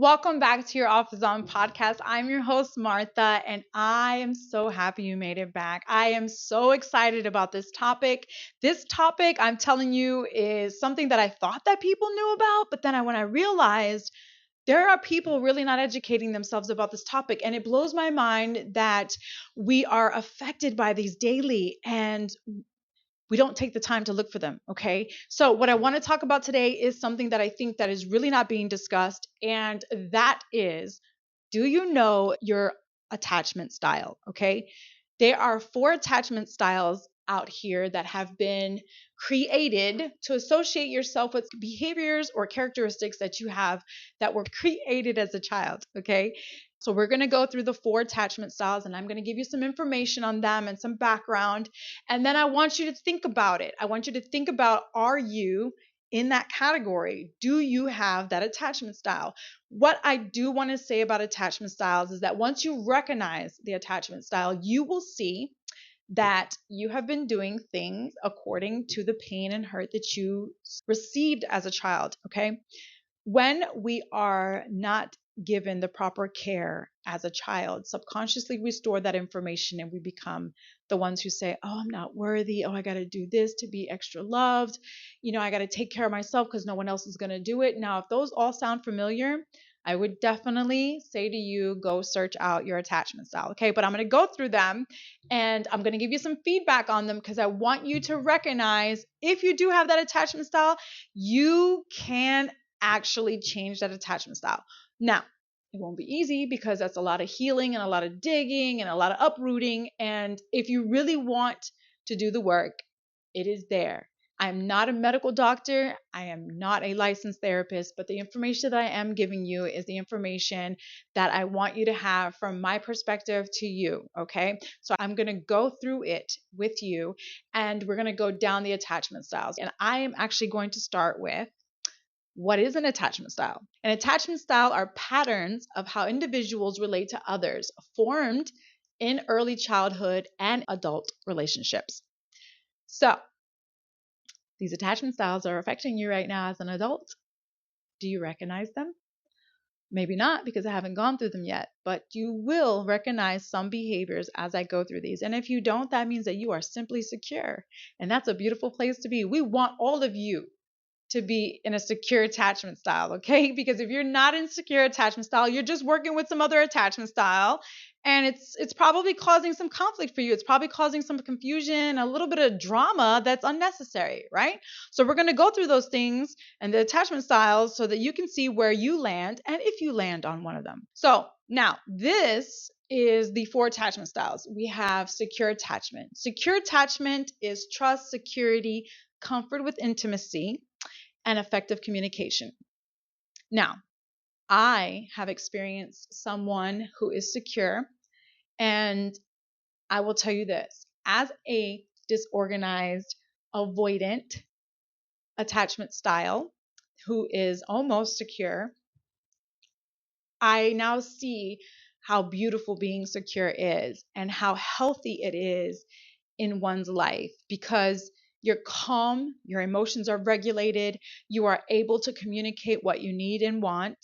Welcome back to your Office On podcast. I'm your host, Martha, and I am so happy you made it back. I am so excited about this topic. This topic, I'm telling you, is something that I thought that people knew about, but then when I realized there are people really not educating themselves about this topic, and it blows my mind that we are affected by these daily and we don't take the time to look for them. Okay, so what I want to talk about today is something that I think that is really not being discussed, and that is, do you know your attachment style? Okay, there are 4 attachment styles out here that have been created to associate yourself with behaviors or characteristics that you have that were created as a child. Okay, so we're going to go through the 4 attachment styles, and I'm going to give you some information on them and some background. And then I want you to think about it. I want you to think about, are you in that category? Do you have that attachment style? What I do want to say about attachment styles is that once you recognize the attachment style, you will see that you have been doing things according to the pain and hurt that you received as a child. Okay, when we are not given the proper care as a child, subconsciously we store that information and we become the ones who say, oh, I'm not worthy. Oh, I got to do this to be extra loved. I got to take care of myself because no one else is going to do it. Now, if those all sound familiar, I would definitely say to you, go search out your attachment style. Okay, but I'm going to go through them and I'm going to give you some feedback on them because I want you to recognize if you do have that attachment style, you can actually change that attachment style. Now, it won't be easy because that's a lot of healing and a lot of digging and a lot of uprooting. And if you really want to do the work, it is there. I'm not a medical doctor. I am not a licensed therapist, but the information that I am giving you is the information that I want you to have from my perspective to you. Okay. So I'm going to go through it with you and we're going to go down the attachment styles. And I am actually going to start with, what is an attachment style? An attachment style are patterns of how individuals relate to others formed in early childhood and adult relationships. So, these attachment styles are affecting you right now as an adult. Do you recognize them? Maybe not because I haven't gone through them yet, but you will recognize some behaviors as I go through these. And if you don't, that means that you are simply secure. And that's a beautiful place to be. We want all of you to be in a secure attachment style, okay? Because if you're not in secure attachment style, you're just working with some other attachment style, and it's probably causing some conflict for you. It's probably causing some confusion, a little bit of drama that's unnecessary, right? So we're going to go through those things and the attachment styles so that you can see where you land and if you land on one of them. So now this is the 4 attachment styles. We have secure attachment. Secure attachment is trust, security, comfort with intimacy, and effective communication. Now, I have experienced someone who is secure, and I will tell you this, as a disorganized, avoidant attachment style who is almost secure, I now see how beautiful being secure is and how healthy it is in one's life because you're calm, your emotions are regulated, you are able to communicate what you need and want,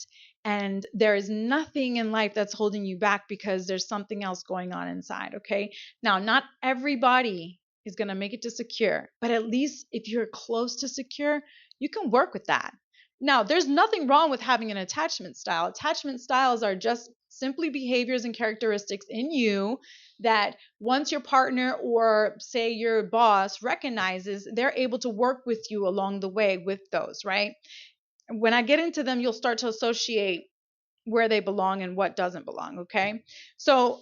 and there is nothing in life that's holding you back because there's something else going on inside, okay? Now, not everybody is going to make it to secure, but at least if you're close to secure, you can work with that. Now, there's nothing wrong with having an attachment style. Attachment styles are just simply behaviors and characteristics in you that once your partner or say your boss recognizes, they're able to work with you along the way with those, right? When I get into them, you'll start to associate where they belong and what doesn't belong, okay? So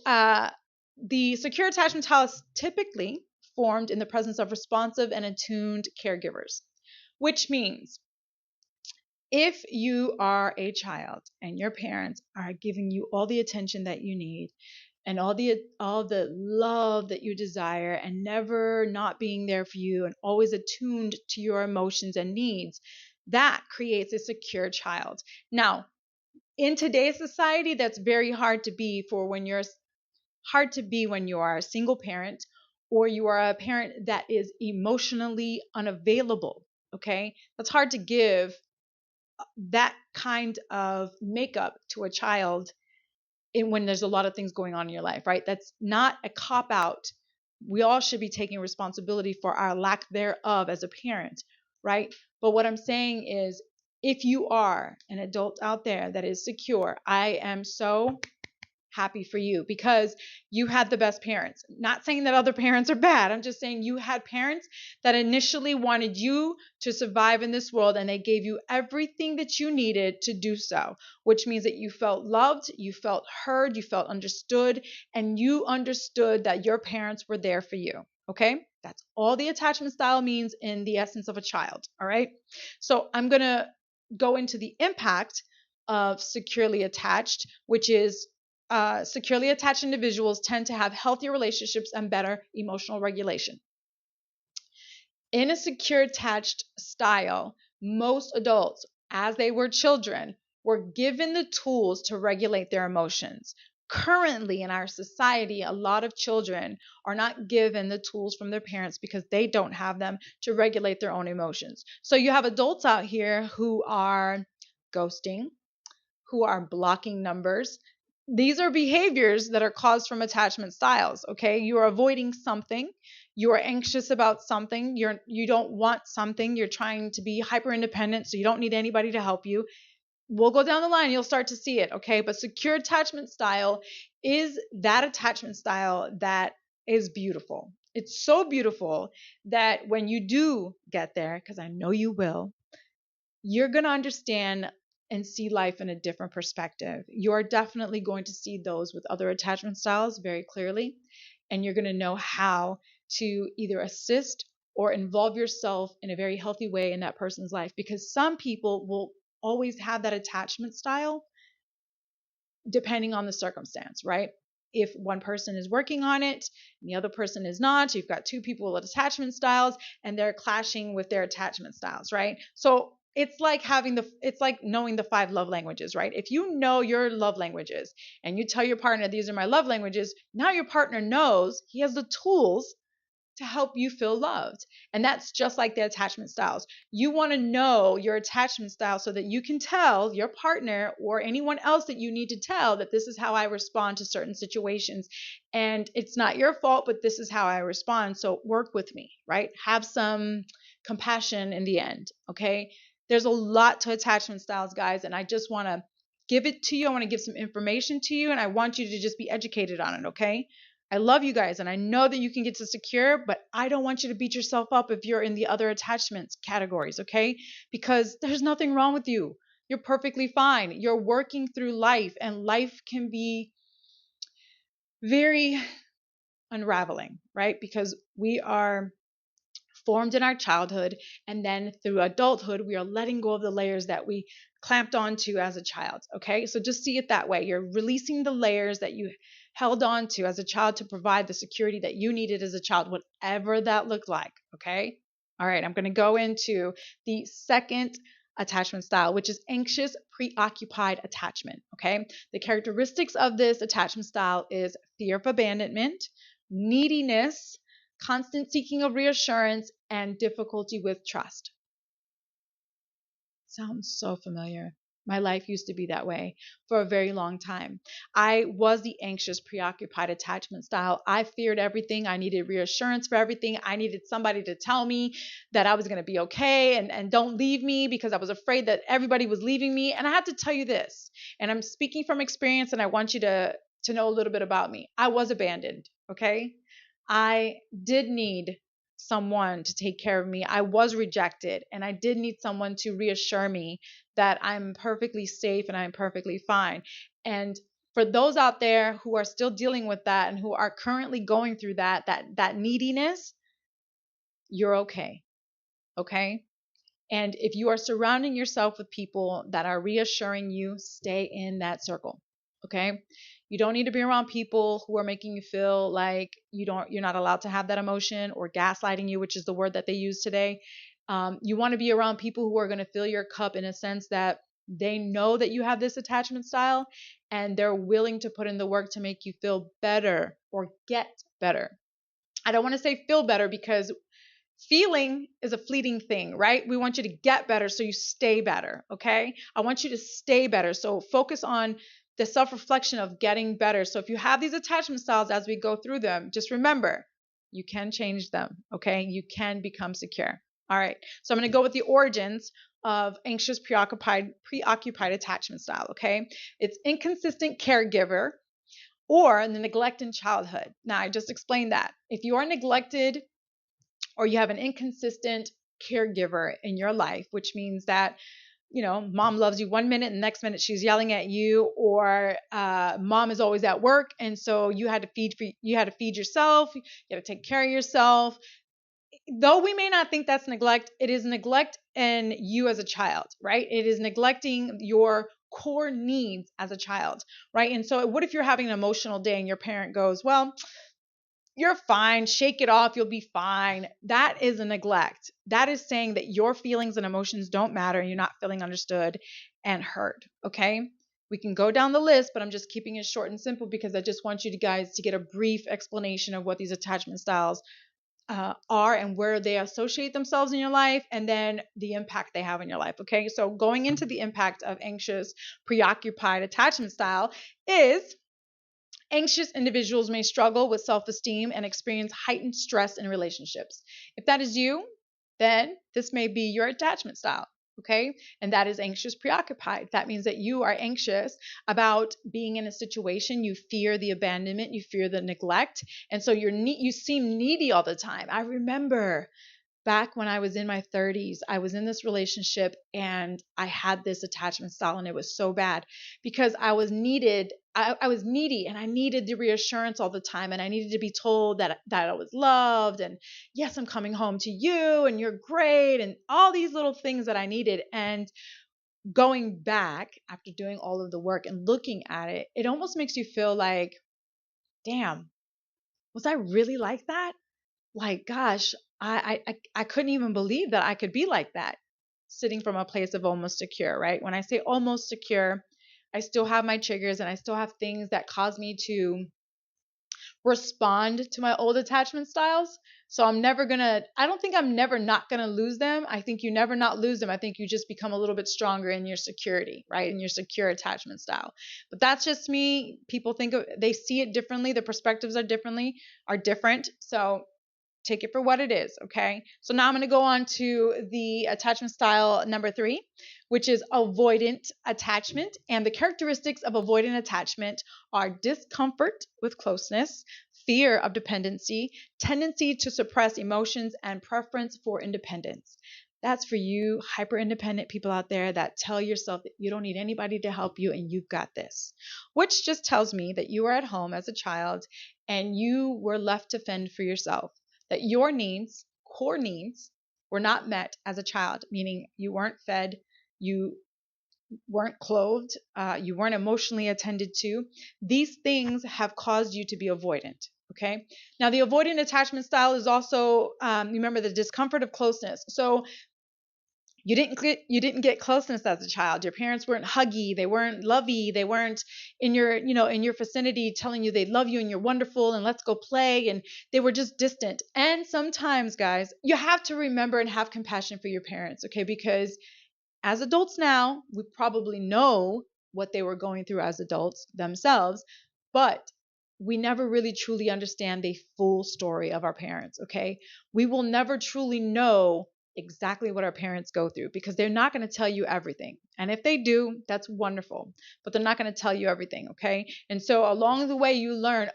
the secure attachment style is typically formed in the presence of responsive and attuned caregivers, which means if you are a child and your parents are giving you all the attention that you need and all the love that you desire and never not being there for you and always attuned to your emotions and needs, that creates a secure child. Now, in today's society, that's very hard to be when you are a single parent or you are a parent that is emotionally unavailable. Okay, that's hard to give that kind of makeup to a child when there's a lot of things going on in your life, right? That's not a cop out. We all should be taking responsibility for our lack thereof as a parent, right? But what I'm saying is, if you are an adult out there that is secure, I am so happy for you because you had the best parents. Not saying that other parents are bad. I'm just saying you had parents that initially wanted you to survive in this world, and they gave you everything that you needed to do so, which means that you felt loved, you felt heard, you felt understood, and you understood that your parents were there for you. Okay? That's all the attachment style means in the essence of a child. All right? So I'm going to go into the impact of securely attached, which is securely attached individuals tend to have healthier relationships and better emotional regulation. In a secure attached style, most adults, as they were children, were given the tools to regulate their emotions. Currently, in our society, a lot of children are not given the tools from their parents because they don't have them to regulate their own emotions. So you have adults out here who are ghosting, who are blocking numbers. These are behaviors that are caused from attachment styles. Okay, you are avoiding something, you are anxious about something, you don't want something, you're trying to be hyper independent, so you don't need anybody to help you. We'll go down the line, you'll start to see it. Okay, but secure attachment style is that attachment style that is beautiful. It's so beautiful that when you do get there, because I know you will, you're going to understand and see life in a different perspective. You are definitely going to see those with other attachment styles very clearly, and you're going to know how to either assist or involve yourself in a very healthy way in that person's life, because some people will always have that attachment style depending on the circumstance, right? If one person is working on it and the other person is not, you've got two people with attachment styles and they're clashing with their attachment styles, right? So it's like knowing the five love languages, right? If you know your love languages and you tell your partner, these are my love languages, now your partner knows, he has the tools to help you feel loved. And that's just like the attachment styles. You want to know your attachment style so that you can tell your partner or anyone else that you need to tell that this is how I respond to certain situations. And it's not your fault, but this is how I respond. So work with me, right? Have some compassion in the end, okay? There's a lot to attachment styles, guys, and I just want to give it to you. I want to give some information to you, and I want you to just be educated on it, okay? I love you guys and I know that you can get to secure, but I don't want you to beat yourself up if you're in the other attachments categories, okay? Because there's nothing wrong with you. You're perfectly fine. You're working through life, and life can be very unraveling, right? Because we are formed in our childhood, and then through adulthood we are letting go of the layers that we clamped onto as a child. Okay, so just see it that way. You're releasing the layers that you held on to as a child to provide the security that you needed as a child, whatever that looked like. Okay, all right, I'm going to go into the second attachment style, which is anxious preoccupied attachment. Okay, the characteristics of this attachment style is fear of abandonment, neediness, constant seeking of reassurance, and difficulty with trust. Sounds so familiar. My life used to be that way for a very long time. I was the anxious, preoccupied attachment style. I feared everything. I needed reassurance for everything. I needed somebody to tell me that I was going to be okay and don't leave me, because I was afraid that everybody was leaving me. And I have to tell you this, and I'm speaking from experience, and I want you to know a little bit about me. I was abandoned, okay? I did need someone to take care of me. I was rejected, and I did need someone to reassure me that I'm perfectly safe and I'm perfectly fine. And for those out there who are still dealing with that and who are currently going through that neediness, you're okay. Okay? And if you are surrounding yourself with people that are reassuring you, stay in that circle. Okay? You don't need to be around people who are making you feel like you're not allowed to have that emotion, or gaslighting you, which is the word that they use today. You want to be around people who are going to fill your cup in a sense that they know that you have this attachment style and they're willing to put in the work to make you feel better or get better. I don't want to say feel better, because Feeling is a fleeting thing, right? We want you to get better so you stay better, okay? I want you to stay better. So focus on the self-reflection of getting better. So if you have these attachment styles as we go through them, just remember, you can change them, okay? You can become secure. All right. So I'm going to go with the origins of anxious preoccupied attachment style, okay? It's inconsistent caregiver or the neglect in childhood. Now, I just explained that. If you are neglected or you have an inconsistent caregiver in your life, which means that mom loves you one minute and the next minute she's yelling at you, or mom is always at work and so you had to feed yourself, you had to take care of yourself. Though we may not think that's neglect, it is neglect in you as a child, right? It is neglecting your core needs as a child, right? And so what if you're having an emotional day and your parent goes, well, you're fine, shake it off, you'll be fine. That is a neglect. That is saying that your feelings and emotions don't matter and you're not feeling understood and heard, okay? We can go down the list, but I'm just keeping it short and simple because I just want you guys to get a brief explanation of what these attachment styles are and where they associate themselves in your life, and then the impact they have in your life, okay? So going into the impact of anxious, preoccupied attachment style is anxious individuals may struggle with self-esteem and experience heightened stress in relationships. If that is you, then this may be your attachment style, okay? And that is anxious preoccupied. That means that you are anxious about being in a situation, you fear the abandonment, you fear the neglect, and so you seem needy all the time. I remember back when I was in my 30s, I was in this relationship and I had this attachment style and it was so bad because I was needy and I needed the reassurance all the time and I needed to be told that I was loved and yes, I'm coming home to you and you're great and all these little things that I needed. And going back after doing all of the work and looking at it, it almost makes you feel like, damn, was I really like that? Like, gosh, I couldn't even believe that I could be like that, sitting from a place of almost secure, right? When I say almost secure, I still have my triggers and I still have things that cause me to respond to my old attachment styles. So I don't think I'm never not gonna lose them. I think you never not lose them. I think you just become a little bit stronger in your security, right? In your secure attachment style. But that's just me. People they see it differently. The perspectives are different. So take it for what it is, okay? So now I'm going to go on to the attachment style number 3, which is avoidant attachment. And the characteristics of avoidant attachment are discomfort with closeness, fear of dependency, tendency to suppress emotions, and preference for independence. That's for you hyper independent people out there that tell yourself that you don't need anybody to help you and you've got this, which just tells me that you were at home as a child and you were left to fend for yourself, that your needs, core needs, were not met as a child, meaning you weren't fed, you weren't clothed, you weren't emotionally attended to. These things have caused you to be avoidant. Okay. Now, the avoidant attachment style is also, remember, the discomfort of closeness. So you didn't get closeness as a child. Your parents weren't huggy, they weren't lovey, they weren't in your vicinity telling you they love you and you're wonderful and let's go play, and they were just distant. And sometimes, guys, you have to remember and have compassion for your parents, okay? Because as adults now, we probably know what they were going through as adults themselves, but we never really truly understand the full story of our parents, okay? We will never truly know exactly what our parents go through because they're not going to tell you everything. And if they do, that's wonderful, but they're not going to tell you everything, okay? And so along the way, you learn,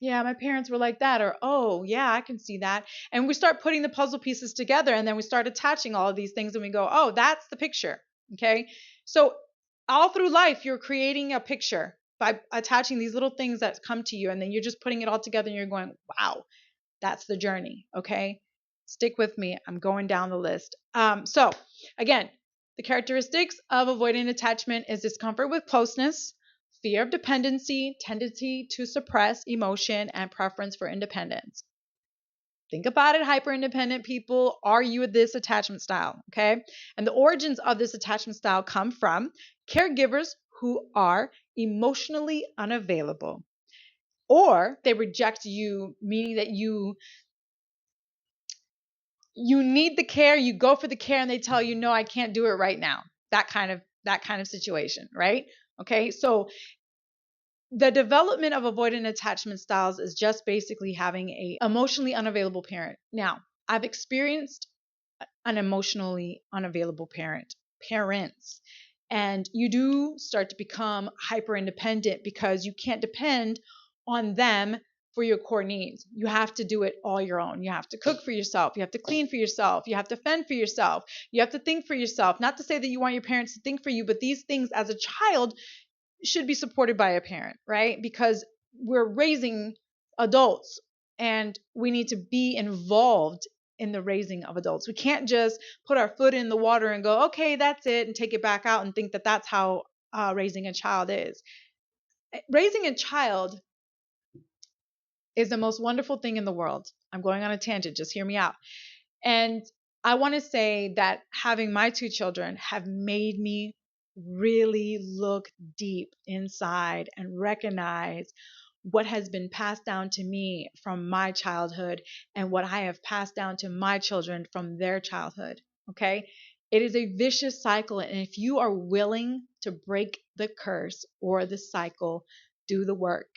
yeah, my parents were like that, or oh, yeah, I can see that. And we start putting the puzzle pieces together and then we start attaching all of these things and we go, oh, that's the picture, okay? So all through life, you're creating a picture by attaching these little things that come to you, and then you're just putting it all together and you're going, wow, that's the journey, okay? Stick with me. I'm going down the list. So again, the characteristics of avoidant attachment is discomfort with closeness, fear of dependency, tendency to suppress emotion, and preference for independence. Think about it, hyper independent people. Are you this attachment style? Okay. And the origins of this attachment style come from caregivers who are emotionally unavailable, or they reject you, meaning that You need the care, you go for the care, and they tell you, no, I can't do it right now. That kind of situation, right? Okay, so the development of avoidant attachment styles is just basically having a emotionally unavailable parent. Now, I've experienced an emotionally unavailable parents, and you do start to become hyper independent because you can't depend on them for your core needs. You have to do it all your own. You have to cook for yourself, you have to clean for yourself, you have to fend for yourself, you have to think for yourself. Not to say that you want your parents to think for you, but these things as a child should be supported by a parent, right? Because we're raising adults and we need to be involved in the raising of adults. We can't just put our foot in the water and go, okay, that's it, and take it back out and think that that's how raising a child is. Raising a child is the most wonderful thing in the world. I'm going on a tangent, just hear me out. And I want to say that having my two children have made me really look deep inside and recognize what has been passed down to me from my childhood and what I have passed down to my children from their childhood. Okay? It is a vicious cycle. And if you are willing to break the curse or the cycle, do the work.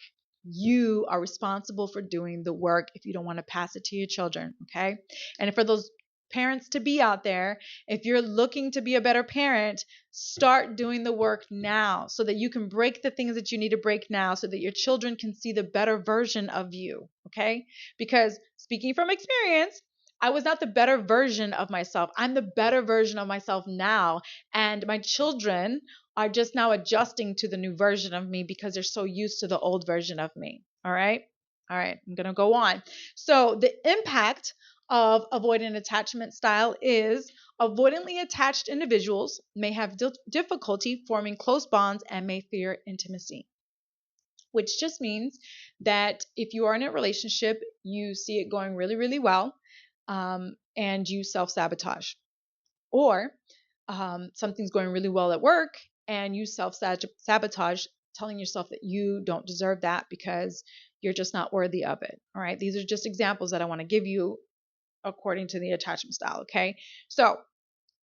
You are responsible for doing the work if you don't want to pass it to your children. Okay? And for those parents to be out there, if you're looking to be a better parent, start doing the work now so that you can break the things that you need to break now so that your children can see the better version of you. Okay? Because speaking from experience, I was not the better version of myself. I'm the better version of myself now. And my children are just now adjusting to the new version of me because they're so used to the old version of me. All right? All right, I'm going to go on. So the impact of avoidant attachment style is avoidantly attached individuals may have difficulty forming close bonds and may fear intimacy, which just means that if you are in a relationship, you see it going really, really well, and you self-sabotage. Or something's going really well at work and you self-sabotage, telling yourself that you don't deserve that because you're just not worthy of it. All right, these are just examples that I want to give you according to the attachment style. Okay, so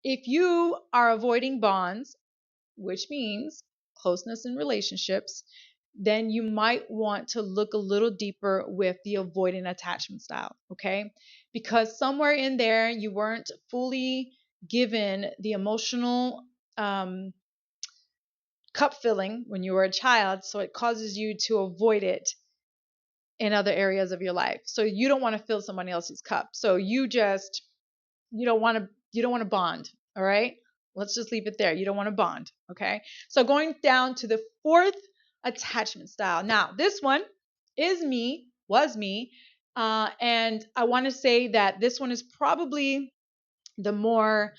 if you are avoiding bonds, which means closeness in relationships, then you might want to look a little deeper with the avoidant attachment style. Okay, because somewhere in there you weren't fully given the emotional cup filling when you were a child, so it causes you to avoid it in other areas of your life. So you don't want to fill somebody else's cup. So you don't want to bond. All right? Let's just leave it there. You don't want to bond, okay? So going down to the fourth attachment style. Now, this one was me, and I want to say that this one is probably the more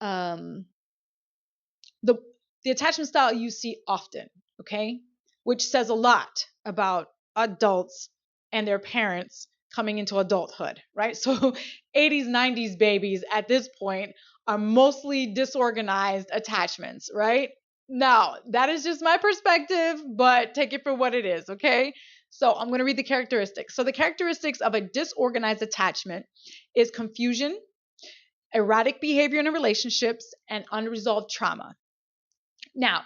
um, the the attachment style you see often, okay? Which says a lot about adults and their parents coming into adulthood, right? So 80s, 90s babies at this point are mostly disorganized attachments, right? Now, that is just my perspective, but take it for what it is, okay? So I'm going to read the characteristics. So the characteristics of a disorganized attachment is confusion, erratic behavior in relationships, and unresolved trauma. Now,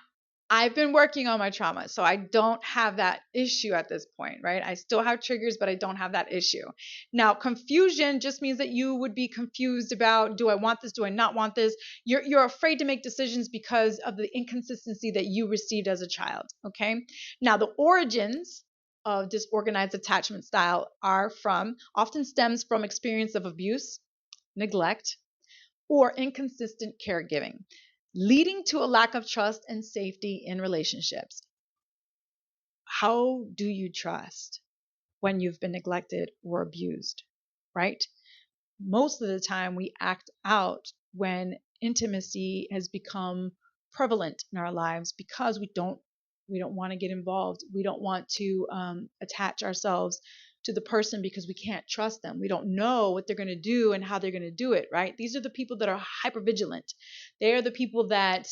I've been working on my trauma, so I don't have that issue at this point, right? I still have triggers, but I don't have that issue. Now, confusion just means that you would be confused about, do I want this? Do I not want this? You're afraid to make decisions because of the inconsistency that you received as a child, okay? Now, the origins of disorganized attachment style often stems from experience of abuse, neglect, or inconsistent caregiving, leading to a lack of trust and safety in relationships. How do you trust when you've been neglected or abused, right? Most of the time we act out when intimacy has become prevalent in our lives because we don't want to get involved. We don't want to attach ourselves to the person because we can't trust them. We don't know what they're going to do and how they're going to do it, right? These are the people that are hyper vigilant. They are the people that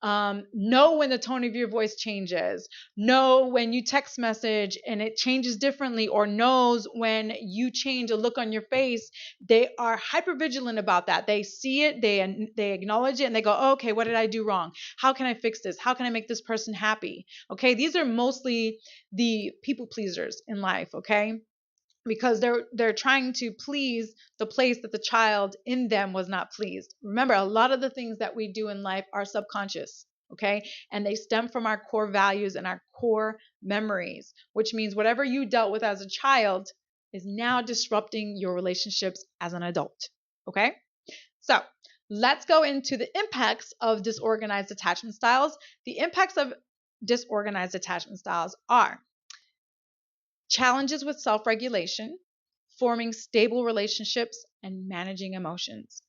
Know when the tone of your voice changes, know when you text message and it changes differently, or knows when you change a look on your face. They are hyper vigilant about that. They see it, they acknowledge it, and they go, oh, okay, what did I do wrong? How can I fix this? How can I make this person happy? Okay, these are mostly the people pleasers in life, okay? Because they're trying to please the place that the child in them was not pleased. Remember, a lot of the things that we do in life are subconscious, okay? And they stem from our core values and our core memories, which means whatever you dealt with as a child is now disrupting your relationships as an adult, okay? So, let's go into the impacts of disorganized attachment styles. The impacts of disorganized attachment styles are challenges with self regulation, forming stable relationships, and managing emotions.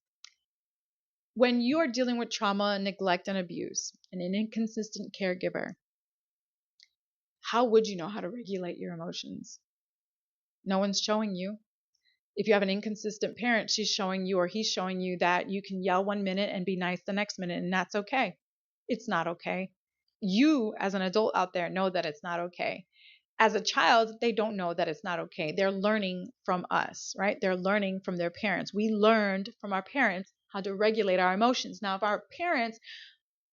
When you are dealing with trauma, neglect, and abuse, and an inconsistent caregiver, how would you know how to regulate your emotions? No one's showing you. If you have an inconsistent parent, she's showing you or he's showing you that you can yell 1 minute and be nice the next minute, and that's okay. It's not okay. You, as an adult out there, know that it's not okay. As a child, they don't know that it's not okay. They're learning from us, right? They're learning from their parents. We learned from our parents how to regulate our emotions. Now, if our parents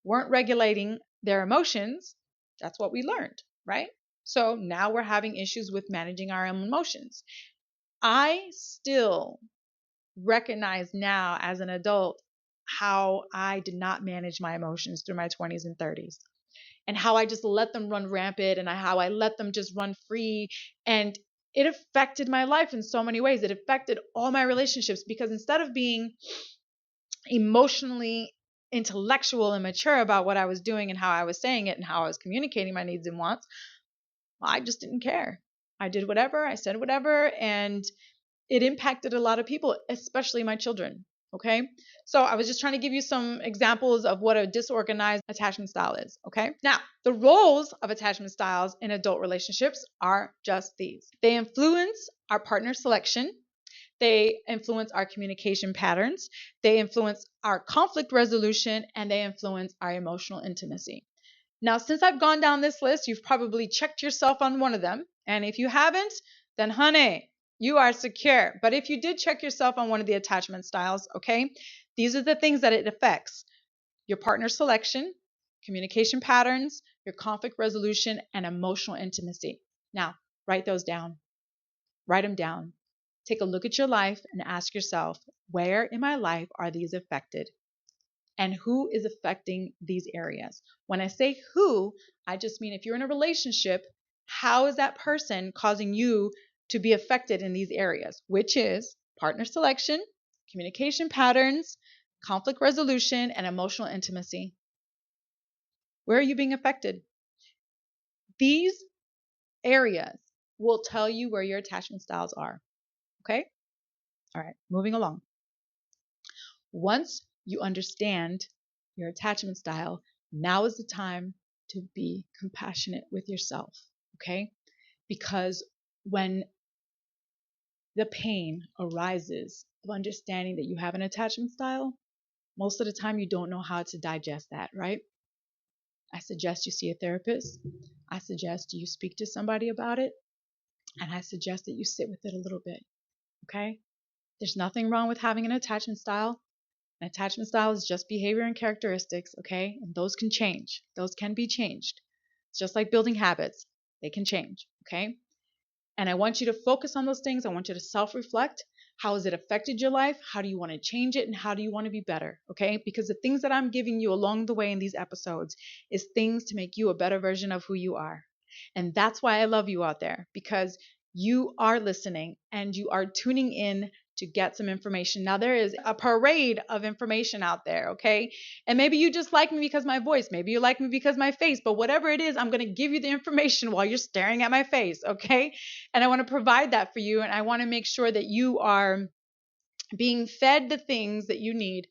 weren't regulating their emotions, that's what we learned, right? So now we're having issues with managing our own emotions. I still recognize now as an adult how I did not manage my emotions through my 20s and 30s, and how I just let them run rampant, and how I let them just run free. And it affected my life in so many ways. It affected all my relationships, because instead of being emotionally intellectual and mature about what I was doing and how I was saying it and how I was communicating my needs and wants, I just didn't care. I did whatever, I said whatever, and it impacted a lot of people, especially my children. Okay. So I was just trying to give you some examples of what a disorganized attachment style is. Okay. Now, the roles of attachment styles in adult relationships are just these. They influence our partner selection. They influence our communication patterns. They influence our conflict resolution, and they influence our emotional intimacy. Now, since I've gone down this list, you've probably checked yourself on one of them. And if you haven't, then honey, you are secure. But if you did check yourself on one of the attachment styles, okay, these are the things that it affects: your partner selection, communication patterns, your conflict resolution, and emotional intimacy. Now, write those down. Write them down. Take a look at your life and ask yourself, where in my life are these affected? And who is affecting these areas? When I say who, I just mean if you're in a relationship, how is that person causing you to be affected in these areas, which is partner selection, communication patterns, conflict resolution, and emotional intimacy. Where are you being affected? These areas will tell you where your attachment styles are. Okay? All right, moving along. Once you understand your attachment style, now is the time to be compassionate with yourself, okay? Because when the pain arises of understanding that you have an attachment style, most of the time you don't know how to digest that, right? I suggest you see a therapist. I suggest you speak to somebody about it. And I suggest that you sit with it a little bit, okay? There's nothing wrong with having an attachment style. An attachment style is just behavior and characteristics, okay? And those can change. Those can be changed. It's just like building habits. They can change, okay? And I want you to focus on those things. I want you to self-reflect. How has it affected your life? How do you want to change it? And how do you want to be better, okay? Because the things that I'm giving you along the way in these episodes is things to make you a better version of who you are. And that's why I love you out there, because you are listening and you are tuning in to get some information. Now, there is a parade of information out there, okay? And maybe you just like me because my voice, maybe you like me because my face, but whatever it is, I'm going to give you the information while you're staring at my face, okay? And I want to provide that for you, and I want to make sure that you are being fed the things that you need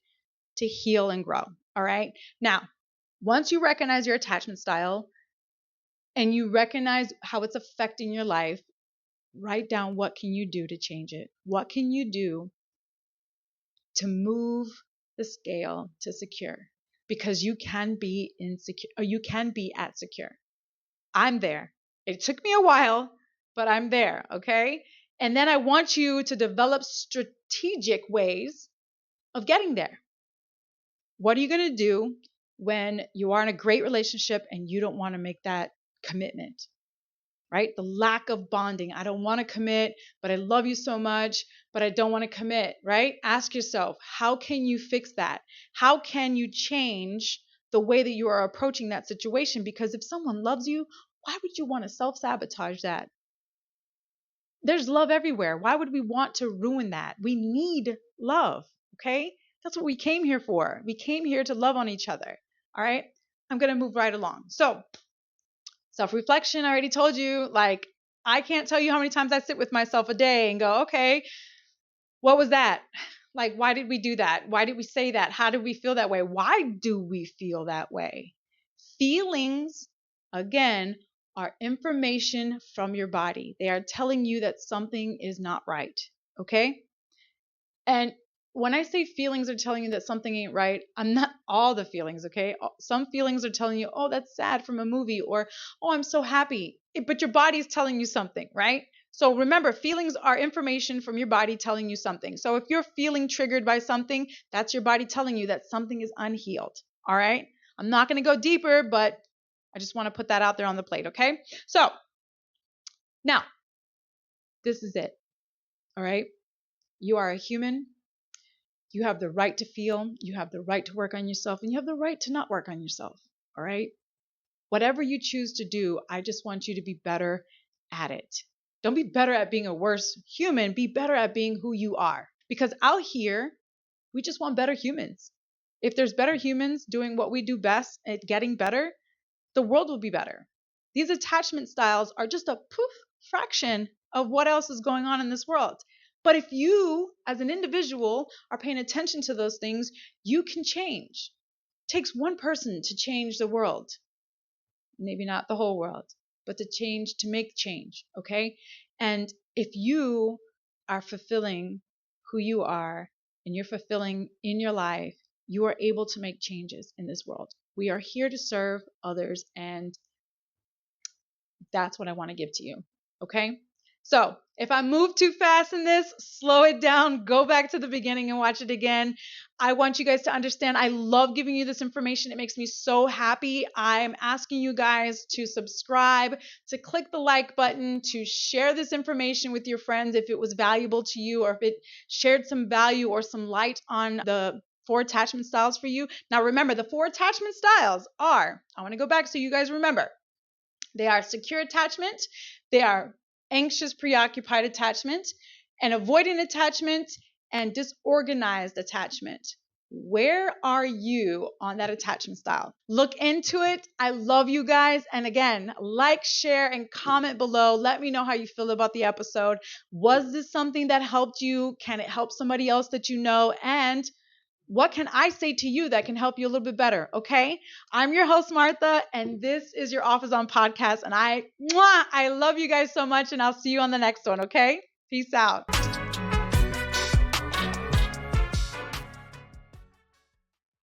to heal and grow, all right? Now, once you recognize your attachment style and you recognize how it's affecting your life, write down what can you do to change it? What can you do to move the scale to secure? because you can be insecure, or you can be at secure. I'm there. It took me a while, but I'm there, okay? And then I want you to develop strategic ways of getting there. What are you going to do when you are in a great relationship and you don't want to make that commitment? Right? The lack of bonding. I don't want to commit, but I love you so much, but I don't want to commit, right? Ask yourself, how can you fix that? How can you change the way that you are approaching that situation? Because if someone loves you, why would you want to self-sabotage that? There's love everywhere. Why would we want to ruin that? We need love, okay? That's what we came here for. We came here to love on each other, all right? I'm going to move right along. So, self-reflection, I already told you, like, I can't tell you how many times I sit with myself a day and go, okay, what was that? Like, why did we do that? Why did we say that? How did we feel that way? Why do we feel that way? Feelings, again, are information from your body. They are telling you that something is not right, okay? And when I say feelings are telling you that something ain't right, I'm not all the feelings, okay? Some feelings are telling you, oh, that's sad from a movie, or, oh, I'm so happy. But your body's telling you something, right? So remember, feelings are information from your body telling you something. So if you're feeling triggered by something, that's your body telling you that something is unhealed, all right? I'm not going to go deeper, but I just want to put that out there on the plate, okay? So now, this is it, all right? You are a human. You have the right to feel, you have the right to work on yourself, and you have the right to not work on yourself. All right? Whatever you choose to do, I just want you to be better at it. Don't be better at being a worse human, be better at being who you are. Because out here, we just want better humans. If there's better humans doing what we do best at getting better, the world will be better. These attachment styles are just a poof fraction of what else is going on in this world. But if you, as an individual, are paying attention to those things, you can change. It takes one person to change the world. Maybe not the whole world, but to make change, okay? And if you are fulfilling who you are and you're fulfilling in your life, you are able to make changes in this world. We are here to serve others, and that's what I want to give to you, okay? So if I move too fast in this, slow it down, go back to the beginning and watch it again. I want you guys to understand I love giving you this information. It makes me so happy. I'm asking you guys to subscribe, to click the like button, to share this information with your friends if it was valuable to you, or if it shared some value or some light on the 4 attachment styles for you. Now remember, the 4 attachment styles are, I want to go back so you guys remember. They are secure attachment, they are anxious, preoccupied attachment, an avoidant attachment, and disorganized attachment. Where are you on that attachment style? Look into it. I love you guys. And again, like, share, and comment below. Let me know how you feel about the episode. Was this something that helped you? Can it help somebody else that you know? And what can I say to you that can help you a little bit better? Okay. I'm your host, Martha, and this is your Off is On podcast. And I love you guys so much, and I'll see you on the next one. Okay. Peace out.